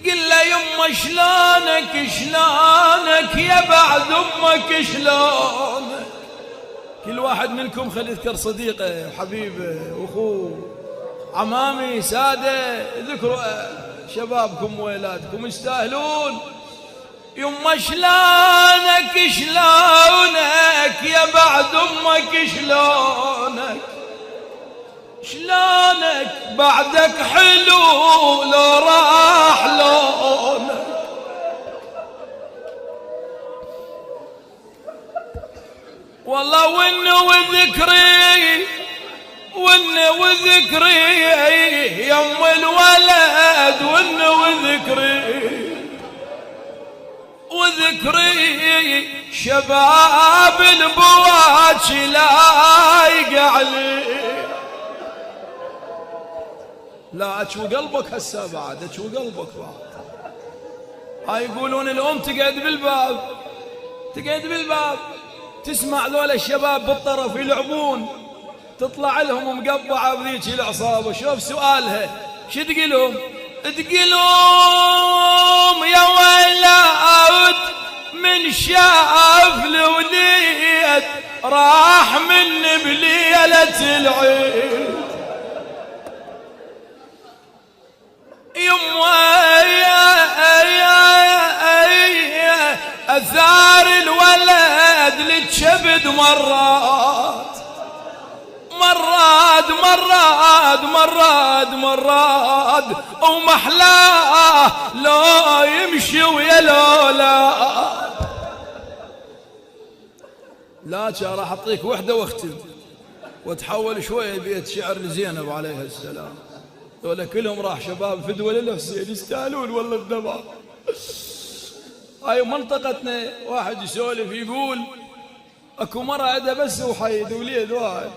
تقول له يمه شلونك شلونك يا بعد امك شلونك. كل واحد منكم خلي يذكر صديقه وحبيبه واخوه عمامي ساده، ذكروا شبابكم وولادكم يستاهلون. يمه شلونك شلونك يا بعد امك شلونك، شلونك بعدك حلو لو راح لونك. والله ون وذكري يم الولد، ون وذكري شباب البواكي لايق عليه. لا اشو قلبك هسه بعد، اشو قلبك بعد. هاي يقولون الام تقعد بالباب تسمع ذولا الشباب بالطرف يلعبون، تطلع لهم مقبعه بذيك العصابه. شوف سؤالها شو تقلهم؟ تقلهم يا ولد من شاف الوليد راح من بليله العيد. أثار الولد للشبد مرات ومحلاه لو يمشي ويا لا راح أعطيك وحدة واختم وتحول شوية بيت شعر لزينب عليها السلام. ذولا كلهم راح شباب فدوة للحسين يستاهلون والله الدمار. هاي منطقتنا واحد يسولف يقول اكو مرة عندها بس وحيد وليد واحد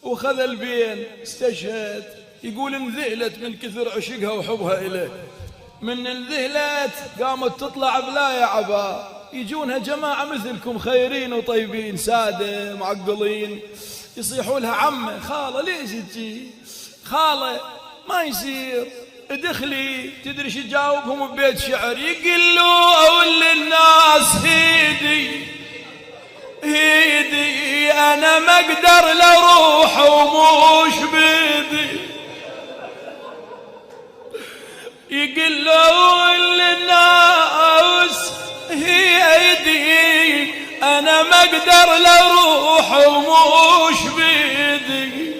وخذ البين استشهد. يقول انذهلت من كثر عشقها وحبها إليه، من انذهلت قامت تطلع بلا يا عبا. يجونها جماعة مثلكم خيرين وطيبين سادة معقلين يصيحوا لها عمه خالة ليش تجي خالة ما يصير ادخلي. تدري شو تجاوبهم ببيت شعر؟ يقولوا للناس هيدي انا ما اقدر لاروح وموش بيدي. يقولوا للناس هيدي انا ما اقدر لاروح وموش بيدي.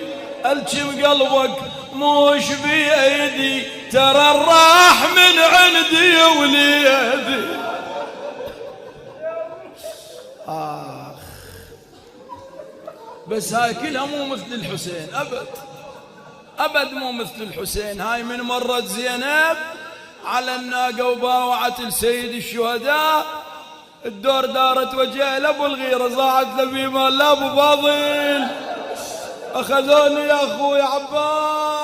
الجم قلبك موش بيدي ترى الراح من عندي يا وليدي. بس هاي كلها مو مثل الحسين أبد مو مثل الحسين. هاي من مرت زينب على الناقة وباوعت السيد الشهداء، الدور دارت وجه لابو الغيرة ضاعت لبي مال لابو فاضل. أخذوني يا أخوي عباس